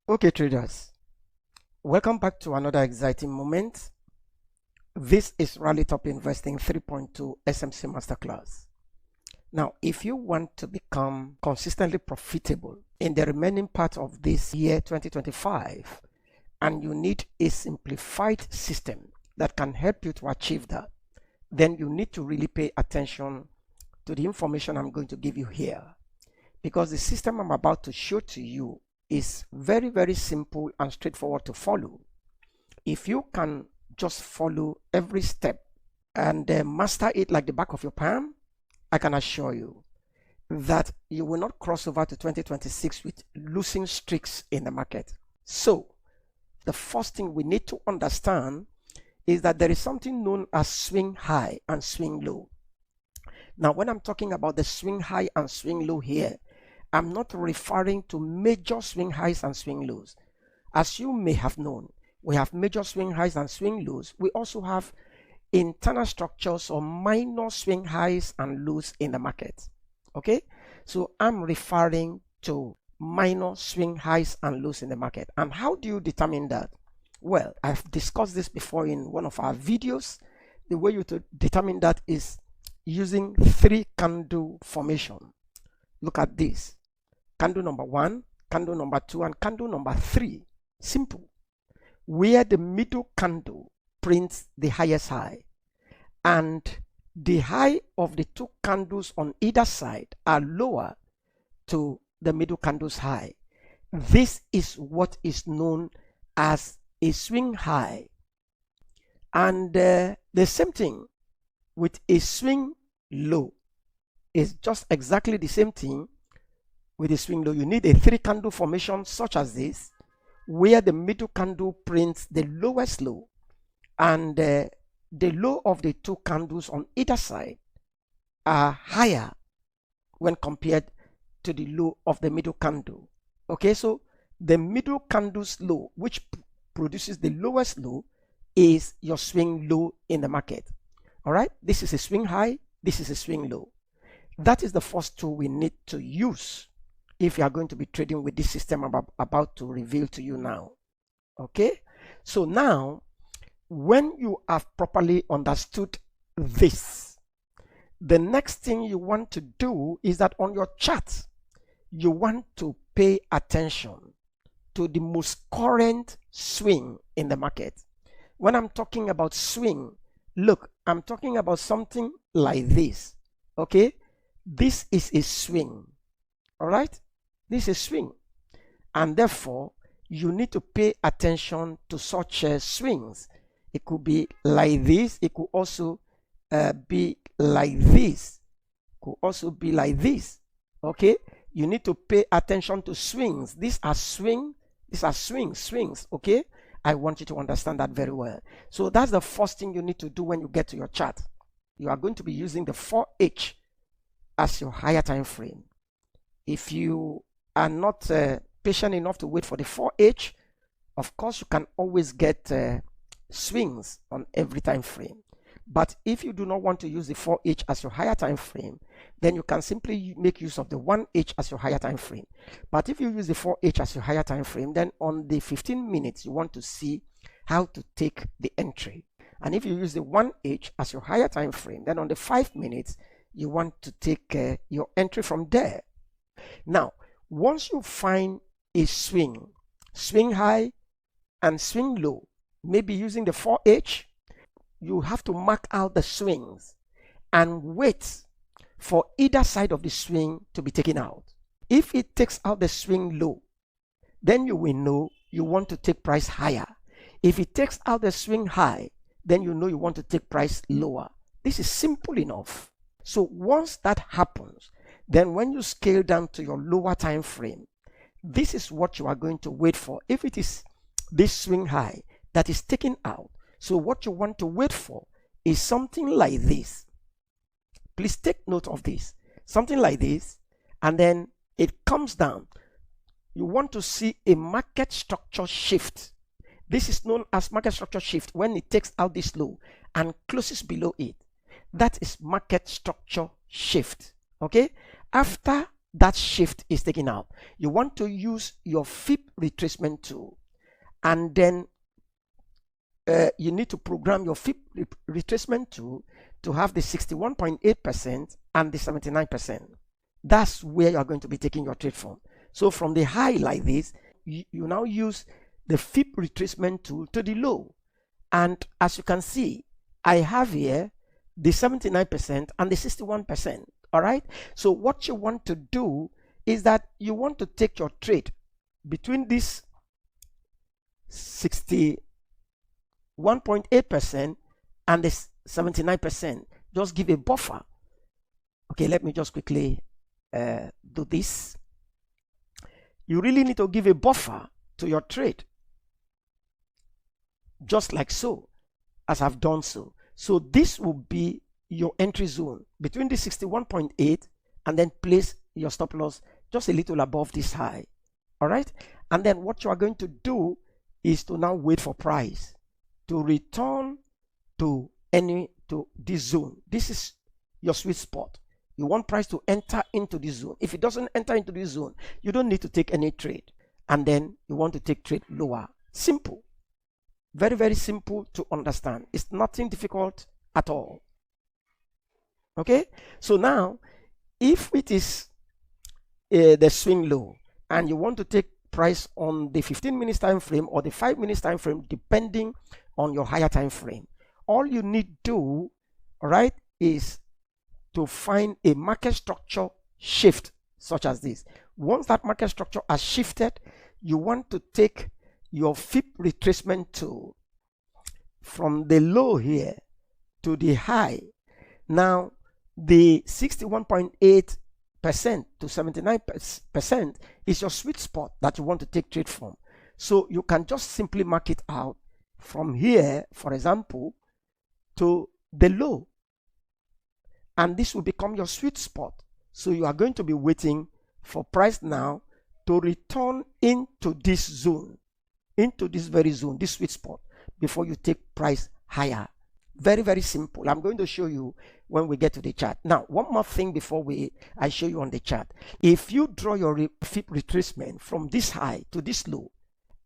Okay, traders, welcome back to another exciting moment. This is RALLYTOP Investing 3.2 SMC Masterclass. Now, if you want to become consistently profitable in the remaining part of this year 2025, and you need a simplified system that can help you to achieve that, then you need to really pay attention to the information I'm going to give you here, because the system I'm about to show to you is very, very simple and straightforward to follow. If you can just follow every step and master it like the back of your palm, I can assure you that you will not cross over to 2026 with losing streaks in the market. So the first thing we need to understand is that there is something known as swing high and swing low. Now, when I'm talking about the swing high and swing low here, I'm not referring to major swing highs and swing lows. As you may have known, we have major swing highs and swing lows. We also have internal structures or minor swing highs and lows in the market. Okay, so I'm referring to minor swing highs and lows in the market. And how do you determine that? Well, I've discussed this before in one of our videos. The way you to determine that is using 3 candle formation. Look at this: candle number 1, candle number 2, and candle number 3. Simple. Where the middle candle prints the highest high and the high of the 2 candles on either side are lower to the middle candle's high, this is what is known as a swing high. And the same thing with a swing low. Is just exactly the same thing with a swing low. You need a 3 candle formation such as this, where the middle candle prints the lowest low and the low of the 2 candles on either side are higher when compared to the low of the middle candle. Okay, so the middle candle's low, which produces the lowest low, is your swing low in the market. All right, this is a swing high, this is a swing low. That is the first tool we need to use if you are going to be trading with this system I'm about to reveal to you now. Okay, so now when you have properly understood this, the next thing you want to do is that on your chart, you want to pay attention to the most current swing in the market. When I'm talking about swing, look, I'm talking about something like this. Okay, this is a swing. All right, this is a swing, and therefore you need to pay attention to such swings. It could be like this, it could also be like this, it could also be like this. Okay, you need to pay attention to swings. These are swings. Okay, I want you to understand that very well. So that's the first thing you need to do when you get to your chart. You are going to be using the 4H as your higher time frame. If you are not patient enough to wait for the 4H, of course you can always get swings on every time frame. But if you do not want to use the 4H as your higher time frame, then you can simply make use of the 1H as your higher time frame. But if you use the 4H as your higher time frame, then on the 15 minutes you want to see how to take the entry. And if you use the 1H as your higher time frame, then on the 5 minutes you want to take your entry from there. Now, once you find a swing high and swing low, maybe using the 4H, you have to mark out the swings and wait for either side of the swing to be taken out. If it takes out the swing low, then you will know you want to take price higher. If it takes out the swing high, then you know you want to take price lower. This is simple enough. So once that happens, then when you scale down to your lower time frame, this is what you are going to wait for. If it is this swing high that is taken out, so what you want to wait for is something like this. Please take note of this. Something like this, and then it comes down. You want to see a market structure shift. This is known as market structure shift when it takes out this low and closes below it. That is market structure shift. Okay, after that shift is taken out, you want to use your FIP retracement tool, and then you need to program your FIP retracement tool to have the 61.8% and the 79%. That's where you are going to be taking your trade from. So from the high like this, you now use the FIP retracement tool to the low. And as you can see, I have here the 79% and the 61%. All right. So what you want to do is that you want to take your trade between this 61.8% and the 79%. Just give a buffer. Okay, let me just quickly do this. You really need to give a buffer to your trade, just like so, as I've done so. So this will be your entry zone between the 61.8 and then place your stop loss just a little above this high. All right. And then what you are going to do is to now wait for price to return to this zone. This is your sweet spot. You want price to enter into this zone. If it doesn't enter into this zone, you don't need to take any trade. And then you want to take trade lower. Simple. Very, very simple to understand. It's nothing difficult at all. Okay. So now, if it is the swing low and you want to take price on the 15 minutes time frame or the 5 minutes time frame, depending on your higher time frame, all you need to do, all right, is to find a market structure shift such as this. Once that market structure has shifted, you want to take your FIP retracement tool from the low here to the high. Now the 61.8% to 79% is your sweet spot that you want to take trade from. So you can just simply mark it out from here, for example, to the low, and this will become your sweet spot. So you are going to be waiting for price now to return into this zone, into this very zone, this sweet spot, before you take price higher. Very, very simple. I'm going to show you when we get to the chart. Now, one more thing before I show you on the chart. If you draw your FIP retracement from this high to this low,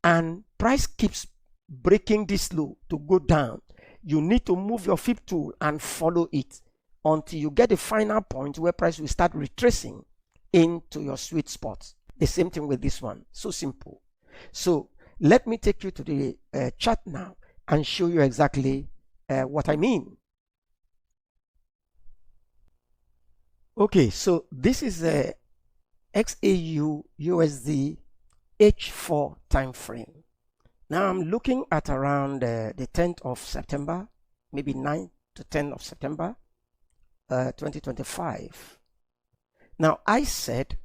and price keeps breaking this low to go down, you need to move your FIP tool and follow it until you get the final point where price will start retracing into your sweet spot. The same thing with this one. So simple. So let me take you to the chart now and show you exactly what I mean. Okay, so this is a XAU USD H4 time frame. Now I'm looking at around the 10th of September, maybe 9th to 10th of September 2025. Now I said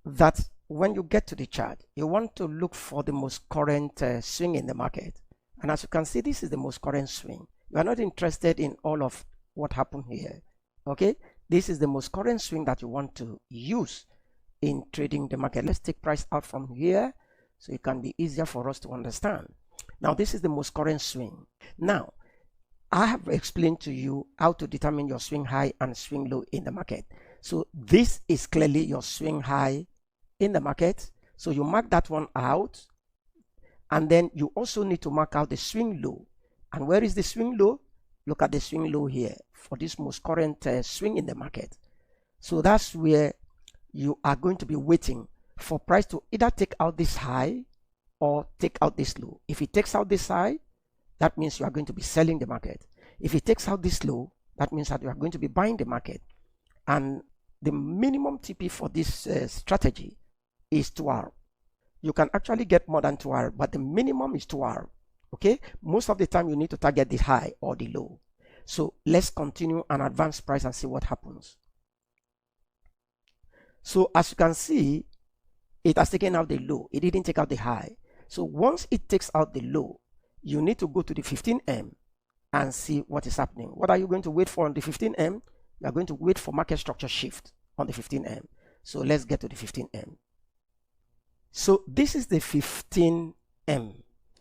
that when you get to the chart, you want to look for the most current swing in the market. And as you can see, this is the most current swing. You are not interested in all of what happened here. Okay, this is the most current swing that you want to use in trading the market. Let's take price out from here so it can be easier for us to understand. Now this is the most current swing. Now I have explained to you how to determine your swing high and swing low in the market. So this is clearly your swing high in the market. So you mark that one out, and then you also need to mark out the swing low. And where is the swing low? Look at the swing low here for this most current swing in the market. So that's where you are going to be waiting for price to either take out this high or take out this low. If it takes out this high, that means you are going to be selling the market. If it takes out this low, that means that you are going to be buying the market. And the minimum TP for this strategy is 2R. You can actually get more than 2R, but the minimum is 2R. Okay, most of the time you need to target the high or the low. So let's continue and advance price and see what happens. So as you can see, it has taken out the low. It didn't take out the high. So once it takes out the low, you need to go to the 15M and see what is happening. What are you going to wait for on the 15M? You are going to wait for market structure shift on the 15M. So let's get to the 15M. So this is the 15M.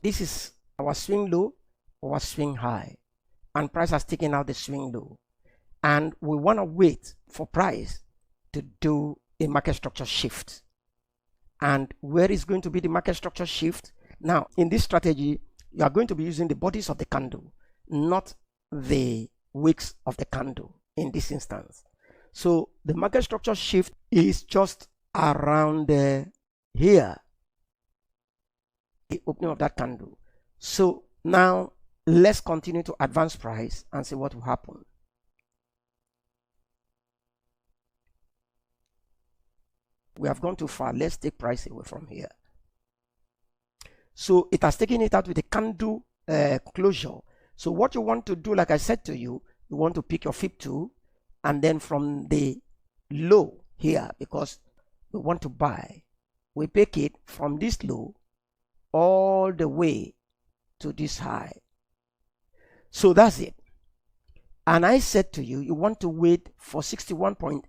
This is our swing low, our swing high, and price has taken out the swing low, and we want to wait for price to do a market structure shift. And where is going to be the market structure shift? Now, in this strategy, you are going to be using the bodies of the candle, not the wicks of the candle in this instance. So the market structure shift is just around here, the opening of that candle. So now let's continue to advance price and see what will happen. We have gone too far. Let's take price away from here. So it has taken it out with a candle closure. So what you want to do, like I said to you, you want to pick your fib tool, and then from the low here, because we want to buy, we pick it from this low all the way to this high. So that's it. And I said to you, you want to wait for 61.8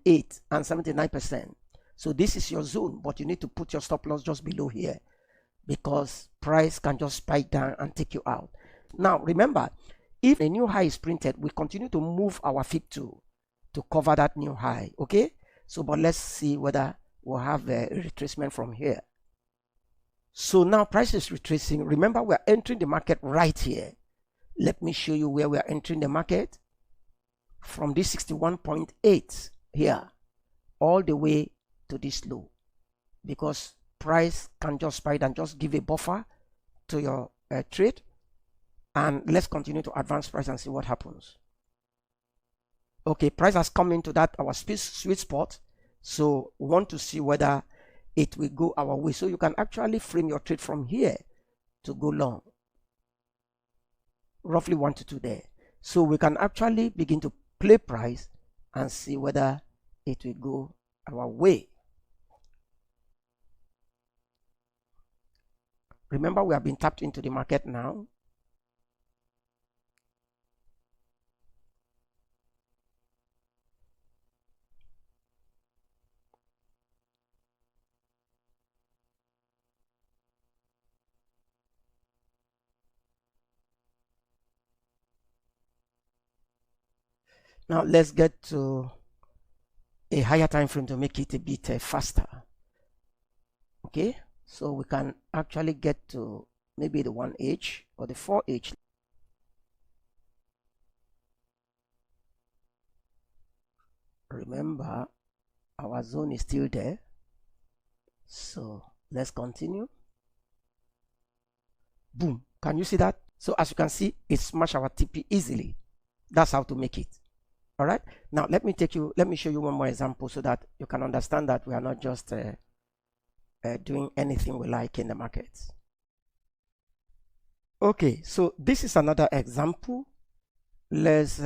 and 79%. So this is your zone, but you need to put your stop loss just below here, because price can just spike down and take you out. Now remember, if a new high is printed, we continue to move our fib tool to cover that new high. Okay, so but let's see whether we'll have a retracement from here. So now price is retracing. Remember, we're entering the market right here. Let me show you where we are entering the market. From this 61.8 here all the way to this low, because price can just spike and just give a buffer to your trade. And let's continue to advance price and see what happens. Okay, price has come into that our sweet spot, so we want to see whether it will go our way. So you can actually frame your trade from here to go long, roughly 1 to 2 there. So we can actually begin to play price and see whether it will go our way. Remember, we have been tapped into the market now. Now let's get to a higher time frame to make it a bit faster. Okay, so we can actually get to maybe the 1H or the 4H. Remember, our zone is still there, so let's continue. Boom, can you see that? So as you can see, it smashed our TP easily. That's how to make it. All right, now let me show you one more example so that you can understand that we are not just doing anything we like in the markets. Okay, so this is another example. Let's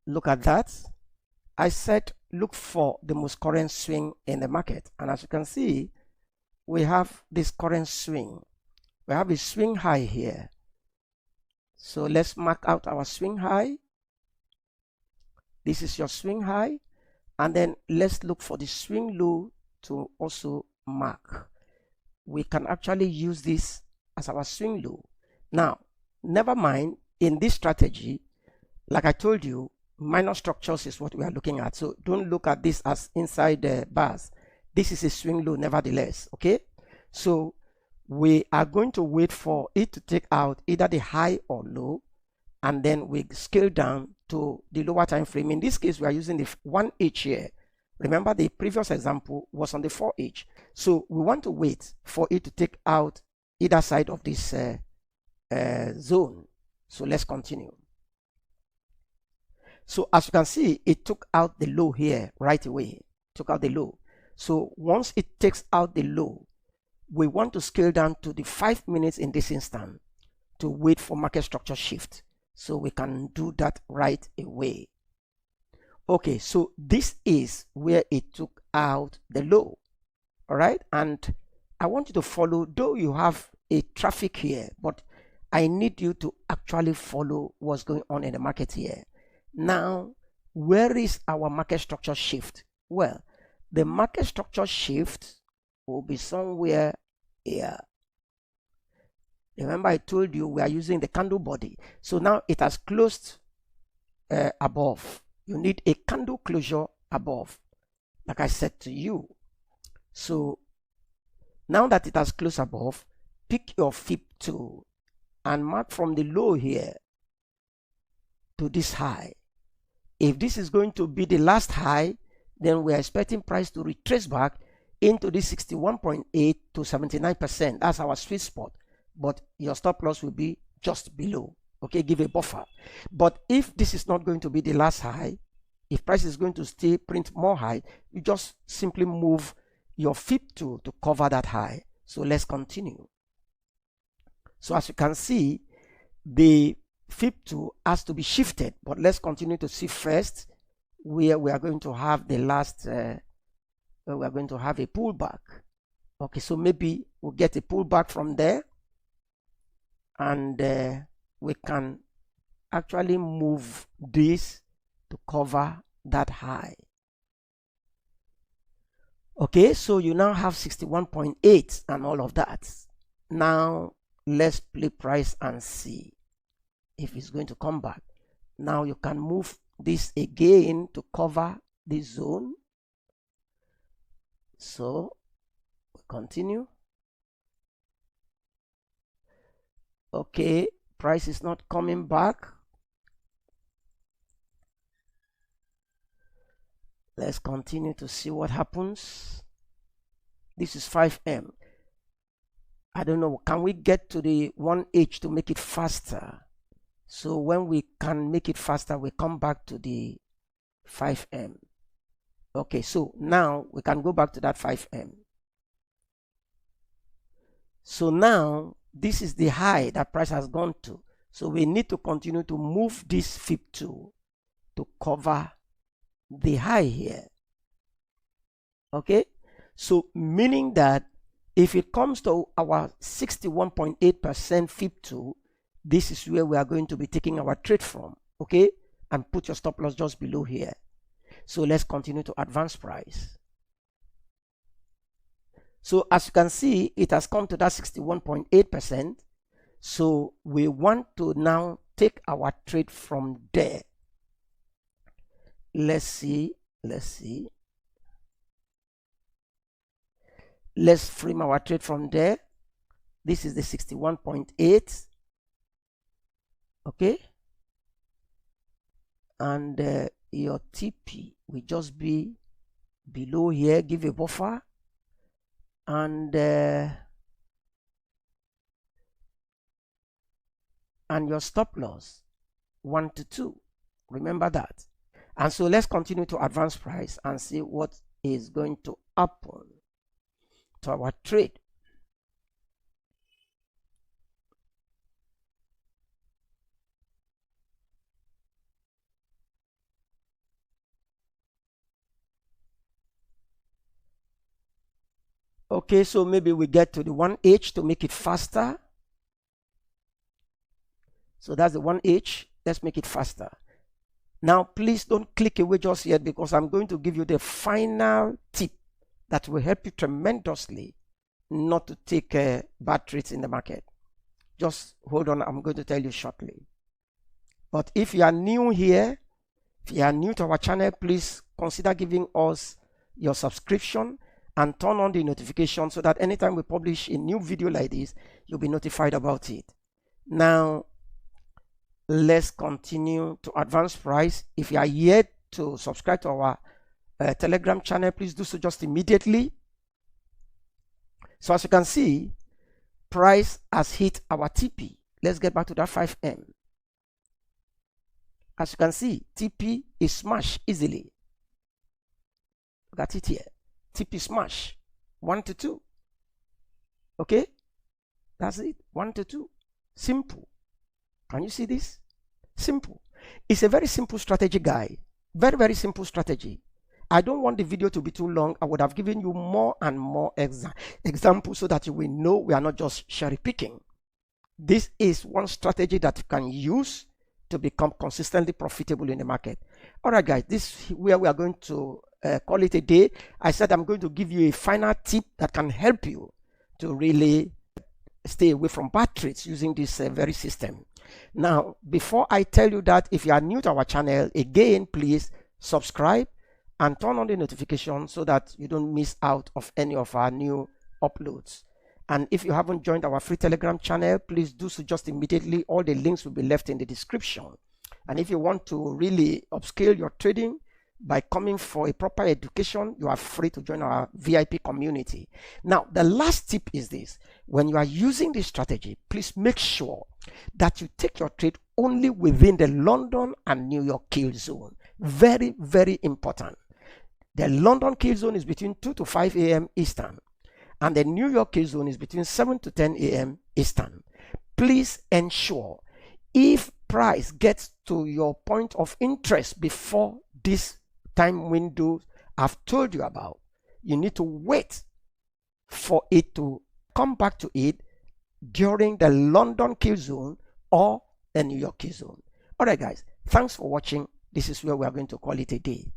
look at that. I said look for the most current swing in the market, and as you can see, we have this current swing. We have a swing high here. So let's mark out our swing high. This is your swing high, and then let's look for the swing low to also mark. We can actually use this as our swing low. Now, never mind, in this strategy, like I told you, minor structures is what we are looking at. So don't look at this as inside the bars. This is a swing low nevertheless, okay? So we are going to wait for it to take out either the high or low, and then we scale down to the lower time frame. In this case, we are using the 1H here. Remember, the previous example was on the 4H. So we want to wait for it to take out either side of this zone. So let's continue. So as you can see, it took out the low here right away. Took out the low. So once it takes out the low, we want to scale down to the 5 minutes in this instant to wait for market structure shift. So we can do that right away. Okay, so this is where it took out the low. All right, and I want you to follow, though you have a traffic here, but I need you to actually follow what's going on in the market here. Now, where is our market structure shift? Well, the market structure shift will be somewhere here. Remember, I told you we are using the candle body. So now it has closed above. You need a candle closure above, like I said to you. So now that it has closed above, pick your fib tool and mark from the low here to this high. If this is going to be the last high, then we're expecting price to retrace back into the 61.8 to 79%. That's our sweet spot. But your stop loss will be just below. Okay, give a buffer. But if this is not going to be the last high, if price is going to stay print more high, you just simply move your fib tool to cover that high. So let's continue. So as you can see, the fib tool has to be shifted, but let's continue to see first where we are going to have the last we are going to have a pullback. Okay, so maybe we'll get a pullback from there, and we can actually move this to cover that high. Okay, so you now have 61.8 and all of that. Now let's play price and see if it's going to come back. Now you can move this again to cover this zone. So we continue. Okay, price is not coming back. Let's continue to see what happens. This is 5M. I don't know, can we get to the 1H to make it faster? So when we can make it faster, we come back to the 5M. Okay, so now we can go back to that 5M. So now this is the high that price has gone to. So we need to continue to move this fib tool to cover the high here. Okay, so meaning that if it comes to our 61.8% fib tool, this is where we are going to be taking our trade from. Okay, and put your stop loss just below here. So let's continue to advance price. So as you can see, it has come to that 61.8%. So we want to now take our trade from there. Let's see. Let's frame our trade from there. This is the 61.8. Okay. And your TP will just be below here. Give a buffer. And your stop loss 1 to 2. Remember that. And so let's continue to advance price and see what is going to happen to our trade. Okay, so maybe we get to the 1H to make it faster. So that's the 1H. Let's make it faster. Now, please don't click away just yet, because I'm going to give you the final tip that will help you tremendously not to take bad trades in the market. Just hold on. I'm going to tell you shortly. But if you are new here, if you are new to our channel, please consider giving us your subscription and turn on the notification so that anytime we publish a new video like this, you'll be notified about it. Now, let's continue to advance price. If you are yet to subscribe to our Telegram channel, please do so just immediately. So as you can see, price has hit our TP. Let's get back to that 5M. As you can see, TP is smashed easily. Look at it here. TP smash 1 to 2. Okay, that's it. 1 to 2. Simple. Can you see this? Simple. It's a very simple strategy, guy. Very, very simple strategy. I don't want the video to be too long. I would have given you more and more examples so that you will know we are not just cherry picking. This is one strategy that you can use to become consistently profitable in the market. All right, guys, this is where we are going to call it a day. I said I'm going to give you a final tip that can help you to really stay away from bad trades using this very system. Now, before I tell you that, if you are new to our channel, again, please subscribe and turn on the notification so that you don't miss out of any of our new uploads. And if you haven't joined our free Telegram channel, please do so just immediately. All the links will be left in the description. And if you want to really upscale your trading by coming for a proper education, you are free to join our VIP community. Now, the last tip is this. When you are using this strategy, please make sure that you take your trade only within the London and New York kill zone. Very, very important. The London kill zone is between 2 to 5 a.m. Eastern, and the New York kill zone is between 7 to 10 a.m. Eastern. Please ensure, if price gets to your point of interest before this time window I've told you about, you need to wait for it to come back to it during the London kill zone or the New York kill zone. All right, guys, thanks for watching. This is where we are going to call it a day.